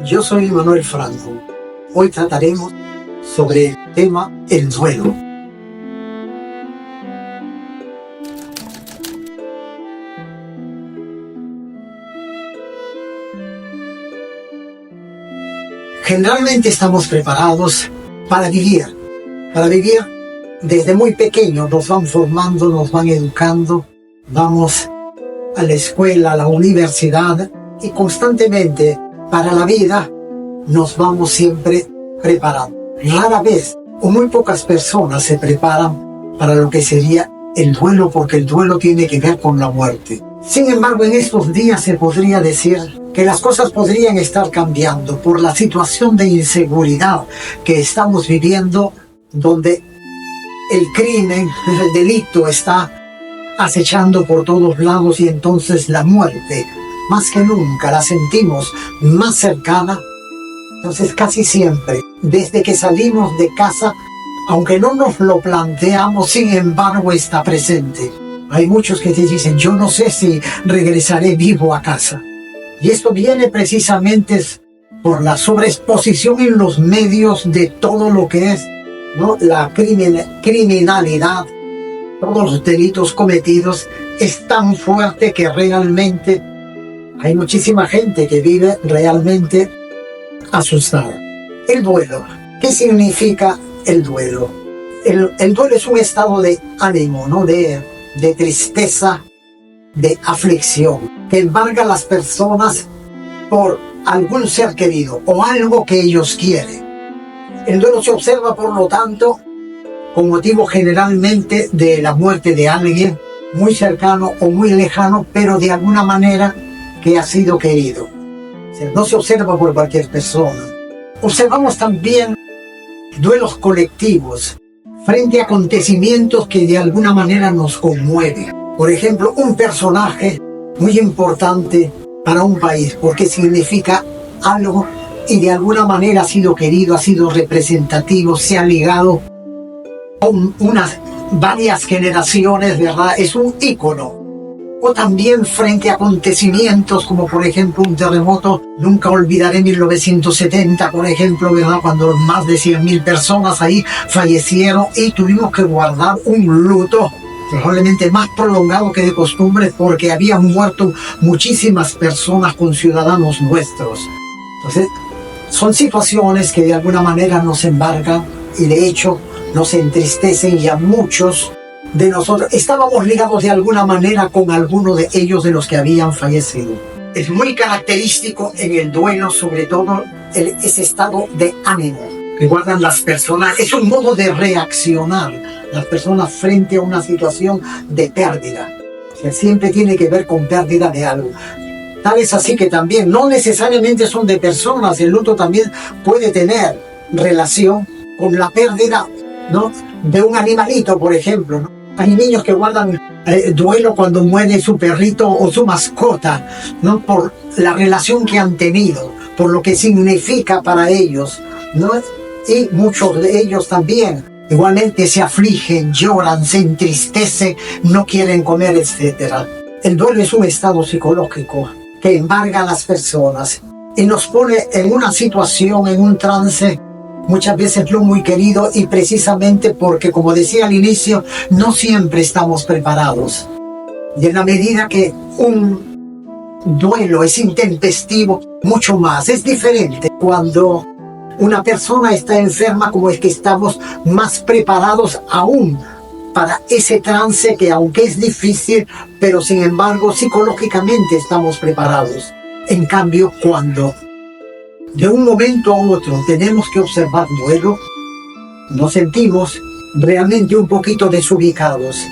Yo soy Manuel Franco. Hoy trataremos sobre el tema el duelo. Generalmente estamos preparados para vivir. Desde muy pequeños nos van formando, nos van educando, vamos a la escuela, a la universidad y constantemente para la vida nos vamos siempre preparando. Rara vez o muy pocas personas se preparan para lo que sería el duelo, porque el duelo tiene que ver con la muerte. Sin embargo, en estos días se podría decir que las cosas podrían estar cambiando por la situación de inseguridad que estamos viviendo, donde el crimen, el delito está acechando por todos lados y entonces la muerte, más que nunca, la sentimos más cercana. Entonces casi siempre, desde que salimos de casa, aunque no nos lo planteamos, sin embargo está presente. Hay muchos que te dicen, yo no sé si regresaré vivo a casa. Y esto viene precisamente por la sobreexposición en los medios de todo lo que es, ¿no?, la criminalidad, todos los delitos cometidos. Es tan fuerte que realmente hay muchísima gente que vive realmente asustada. El duelo. ¿Qué significa el duelo? El duelo es un estado de ánimo, ¿no?, de tristeza, de aflicción, que embarga a las personas por algún ser querido o algo que ellos quieren. El duelo se observa, por lo tanto, con motivo generalmente de la muerte de alguien muy cercano o muy lejano, pero de alguna manera que ha sido querido. O sea, no se observa por cualquier persona. Observamos también duelos colectivos frente a acontecimientos que de alguna manera nos conmueven. Por ejemplo, un personaje muy importante para un país, porque significa algo y de alguna manera ha sido querido, ha sido representativo, se ha ligado a varias generaciones, ¿verdad? Es un ícono. O también frente a acontecimientos como por ejemplo un terremoto. Nunca olvidaré 1970, por ejemplo, ¿verdad?, cuando más de 100.000 personas ahí fallecieron y tuvimos que guardar un luto probablemente más prolongado que de costumbre, porque habían muerto muchísimas personas con ciudadanos nuestros. Entonces, son situaciones que de alguna manera nos embargan y de hecho nos entristecen, y a muchos de nosotros estábamos ligados de alguna manera con alguno de ellos, de los que habían fallecido. Es muy característico en el duelo, sobre todo, ese estado de ánimo que guardan las personas. Es un modo de reaccionar las personas frente a una situación de pérdida. O sea, siempre tiene que ver con pérdida de algo. Tal es así que también no necesariamente son de personas. El luto también puede tener relación con la pérdida, ¿no?, de un animalito, por ejemplo, ¿no? Hay niños que guardan duelo cuando muere su perrito o su mascota, ¿no?, por la relación que han tenido, por lo que significa para ellos, ¿no? Y muchos de ellos también igualmente se afligen, lloran, se entristecen, no quieren comer, etc. El duelo es un estado psicológico que embarga a las personas y nos pone en una situación, en un trance, muchas veces no muy querido, y precisamente porque, como decía al inicio, no siempre estamos preparados. Y en la medida que un duelo es intempestivo, mucho más. Es diferente cuando una persona está enferma, como es que estamos más preparados aún para ese trance que, aunque es difícil, pero sin embargo psicológicamente estamos preparados. En cambio, cuando de un momento a otro tenemos que observar duelo, nos sentimos realmente un poquito desubicados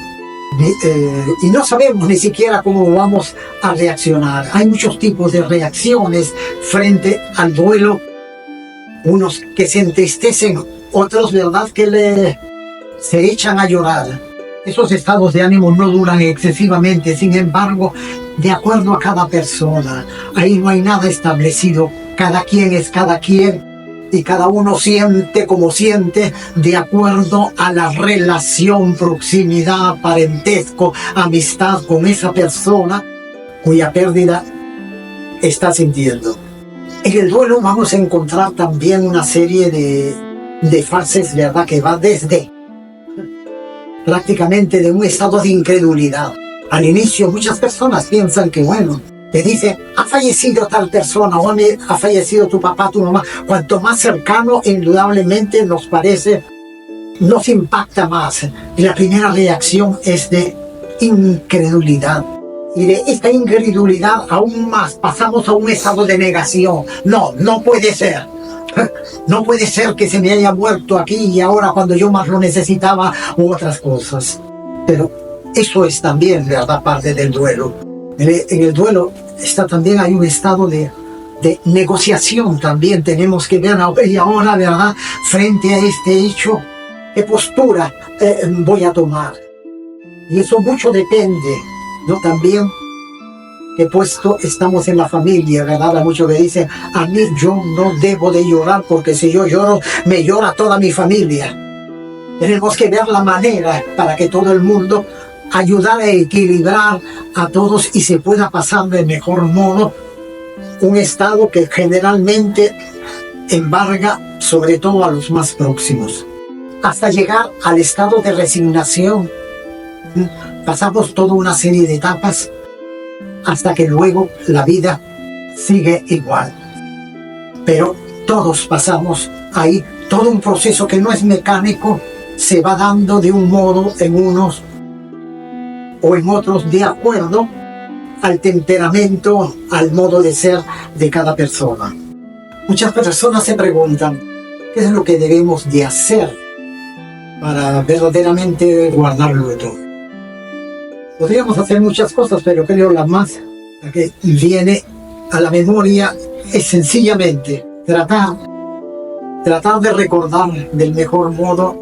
y no sabemos ni siquiera cómo vamos a reaccionar. Hay muchos tipos de reacciones frente al duelo. Unos que se entristecen, otros, ¿verdad?, que se echan a llorar. Esos estados de ánimo no duran excesivamente, sin embargo, de acuerdo a cada persona. Ahí no hay nada establecido. Cada quien es cada quien y cada uno siente como siente de acuerdo a la relación, proximidad, parentesco, amistad con esa persona cuya pérdida está sintiendo. En el duelo vamos a encontrar también una serie de fases, ¿verdad? Que va desde prácticamente de un estado de incredulidad. Al inicio muchas personas piensan que, bueno, te dicen, ha fallecido tal persona o ha fallecido tu papá, tu mamá. Cuanto más cercano, indudablemente nos parece, nos impacta más. Y la primera reacción es de incredulidad. Y de esta incredulidad aún más pasamos a un estado de negación. No, no puede ser. No puede ser que se me haya muerto aquí y ahora cuando yo más lo necesitaba u otras cosas. Pero eso es también, ¿verdad?, parte del duelo. En el duelo está también, hay un estado de negociación también. Tenemos que ver y ahora, ¿verdad?, frente a este hecho, ¿qué postura voy a tomar? Y eso mucho depende, ¿no? También que puesto estamos en la familia, ¿verdad? Hay muchos que dicen, a mí yo no debo de llorar porque si yo lloro, me llora toda mi familia. Tenemos que ver la manera para que todo el mundo ayudar a equilibrar a todos y se pueda pasar de mejor modo un estado que generalmente embarga sobre todo a los más próximos. Hasta llegar al estado de resignación. Pasamos toda una serie de etapas hasta que luego la vida sigue igual. Pero todos pasamos ahí, todo un proceso que no es mecánico, se va dando de un modo en unos o en otros de acuerdo al temperamento, al modo de ser de cada persona. Muchas personas se preguntan, ¿qué es lo que debemos de hacer para verdaderamente guardar luto? Podríamos hacer muchas cosas, pero creo la que viene a la memoria es sencillamente tratar de recordar del mejor modo,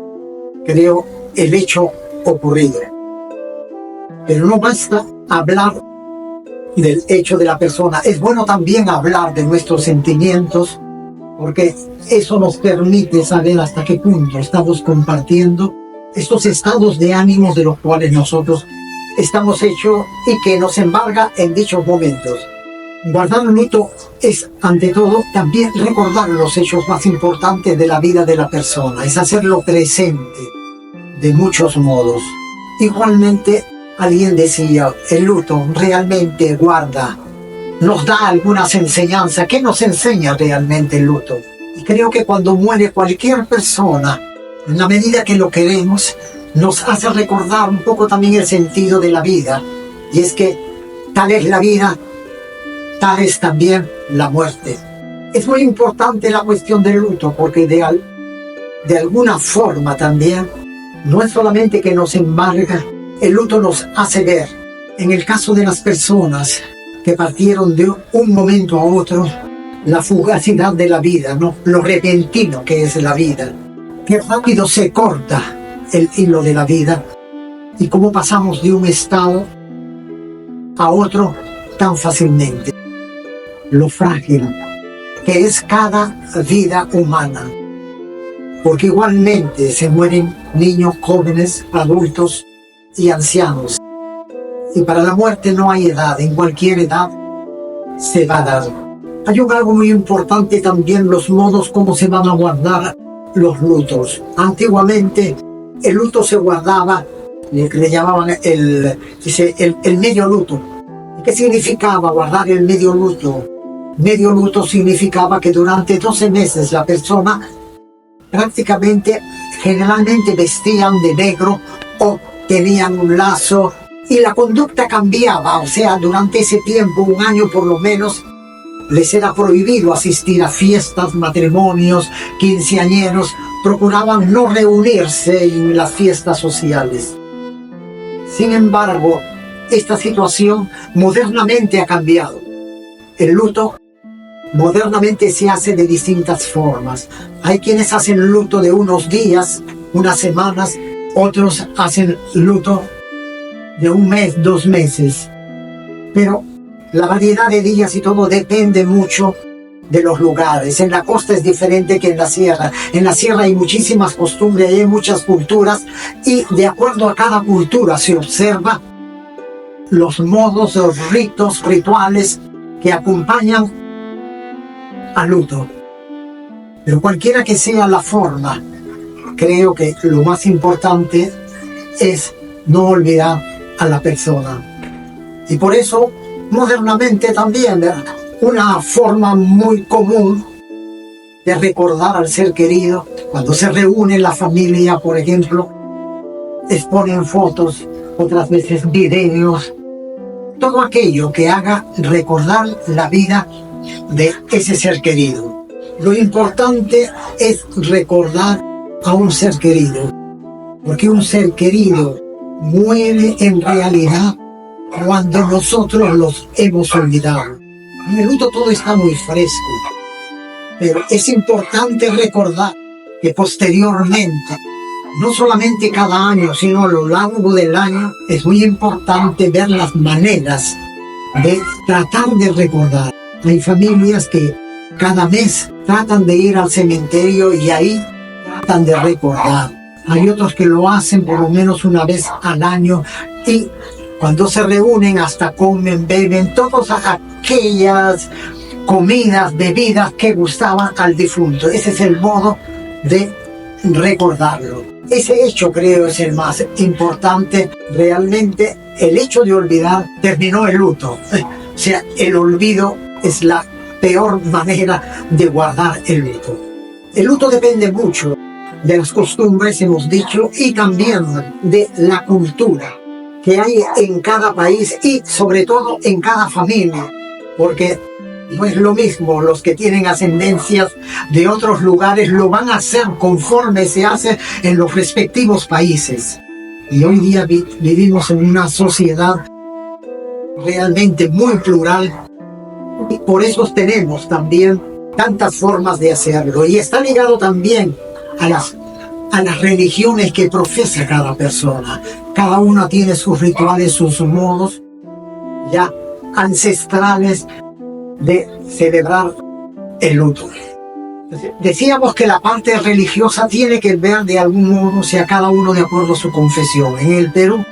creo, el hecho ocurrido. Pero no basta hablar del hecho de la persona. Es bueno también hablar de nuestros sentimientos, porque eso nos permite saber hasta qué punto estamos compartiendo estos estados de ánimos de los cuales nosotros estamos hechos y que nos embarga en dichos momentos. Guardar luto es, ante todo, también recordar los hechos más importantes de la vida de la persona, es hacerlo presente de muchos modos. Igualmente, alguien decía, el luto realmente guarda, nos da algunas enseñanzas. ¿Qué nos enseña realmente el luto? Y creo que cuando muere cualquier persona, en la medida que lo queremos, nos hace recordar un poco también el sentido de la vida. Y es que tal es la vida, tal es también la muerte. Es muy importante la cuestión del luto, porque de alguna forma también, no es solamente que nos embarga, el luto nos hace ver, en el caso de las personas que partieron de un momento a otro, la fugacidad de la vida, ¿no? Lo repentino que es la vida, qué rápido se corta el hilo de la vida y cómo pasamos de un estado a otro tan fácilmente. Lo frágil que es cada vida humana, porque igualmente se mueren niños, jóvenes, adultos y ancianos. Y para la muerte no hay edad, en cualquier edad se va a dar. Hay algo muy importante también, los modos como se van a guardar los lutos. Antiguamente el luto se guardaba, le llamaban el medio luto. ¿Qué significaba guardar el medio luto? Medio luto significaba que durante 12 meses la persona prácticamente, generalmente vestían de negro o tenían un lazo y la conducta cambiaba. O sea, durante ese tiempo, un año por lo menos, les era prohibido asistir a fiestas, matrimonios, quinceañeros. Procuraban no reunirse en las fiestas sociales. Sin embargo, esta situación modernamente ha cambiado. El luto modernamente se hace de distintas formas. Hay quienes hacen luto de unos días, unas semanas, otros hacen luto de un mes, 2 meses. Pero la variedad de días y todo depende mucho de los lugares. En la costa es diferente que en la sierra. En la sierra hay muchísimas costumbres, hay muchas culturas y de acuerdo a cada cultura se observa los modos, los ritos, rituales que acompañan al luto. Pero cualquiera que sea la forma, creo que lo más importante es no olvidar a la persona. Y por eso, modernamente también, una forma muy común de recordar al ser querido, cuando se reúne la familia, por ejemplo, exponen fotos, otras veces videos, todo aquello que haga recordar la vida de ese ser querido. Lo importante es recordar a un ser querido, porque un ser querido muere en realidad cuando nosotros los hemos olvidado. En el luto todo está muy fresco, pero es importante recordar que posteriormente, no solamente cada año, sino a lo largo del año, es muy importante ver las maneras de tratar de recordar. Hay familias que cada mes tratan de ir al cementerio y ahí tratan de recordar. Hay otros que lo hacen por lo menos una vez al año y cuando se reúnen hasta comen, beben, todas aquellas comidas, bebidas que gustaban al difunto. Ese es el modo de recordarlo. Ese hecho creo es el más importante. Realmente el hecho de olvidar terminó el luto. O sea, el olvido es la peor manera de guardar el luto. El luto depende mucho de las costumbres, hemos dicho, y también de la cultura que hay en cada país y sobre todo en cada familia, porque no es lo mismo, los que tienen ascendencias de otros lugares lo van a hacer conforme se hace en los respectivos países. Y hoy día vivimos en una sociedad realmente muy plural y por eso tenemos también tantas formas de hacerlo. Y está ligado también a las religiones que profesa cada persona. Cada una tiene sus rituales, sus modos ya ancestrales de celebrar el luto. Decíamos que la parte religiosa tiene que ver de algún modo, o sea, cada uno de acuerdo a su confesión. En el Perú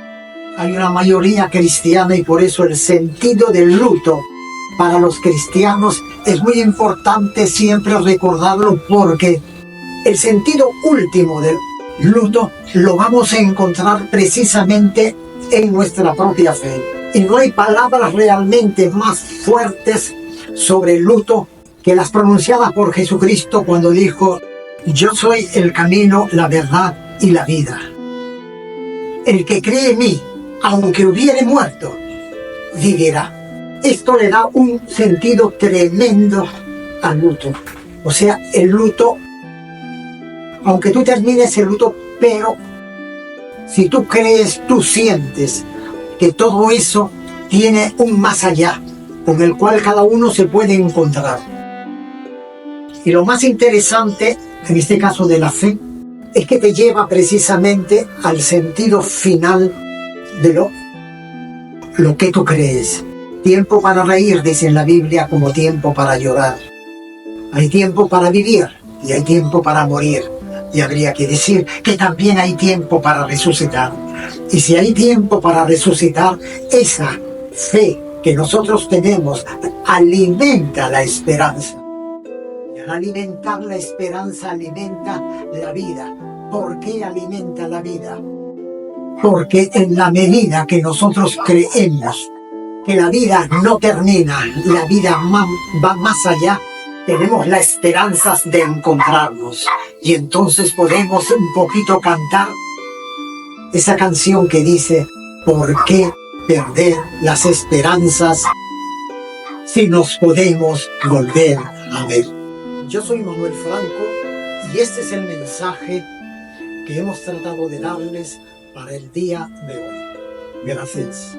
hay una mayoría cristiana y por eso el sentido del luto para los cristianos es muy importante siempre recordarlo, porque el sentido último del luto lo vamos a encontrar precisamente en nuestra propia fe. Y no hay palabras realmente más fuertes sobre el luto que las pronunciadas por Jesucristo cuando dijo: yo soy el camino, la verdad y la vida. El que cree en mí, aunque hubiere muerto, vivirá. Esto le da un sentido tremendo al luto. O sea, el luto, aunque tú termines el luto, pero si tú crees, tú sientes que todo eso tiene un más allá, con el cual cada uno se puede encontrar. Y lo más interesante, en este caso de la fe, es que te lleva precisamente al sentido final de lo que tú crees. Tiempo para reír, dice en la Biblia, como tiempo para llorar. Hay tiempo para vivir y hay tiempo para morir. Y habría que decir que también hay tiempo para resucitar. Y si hay tiempo para resucitar, esa fe que nosotros tenemos alimenta la esperanza. Y al alimentar la esperanza, alimenta la vida. ¿Por qué alimenta la vida? Porque en la medida que nosotros creemos que la vida no termina, la vida va más allá, tenemos la esperanza de encontrarnos. Y entonces podemos un poquito cantar esa canción que dice: ¿por qué perder las esperanzas si nos podemos volver a ver? Yo soy Manuel Franco y este es el mensaje que hemos tratado de darles para el día de hoy. Gracias.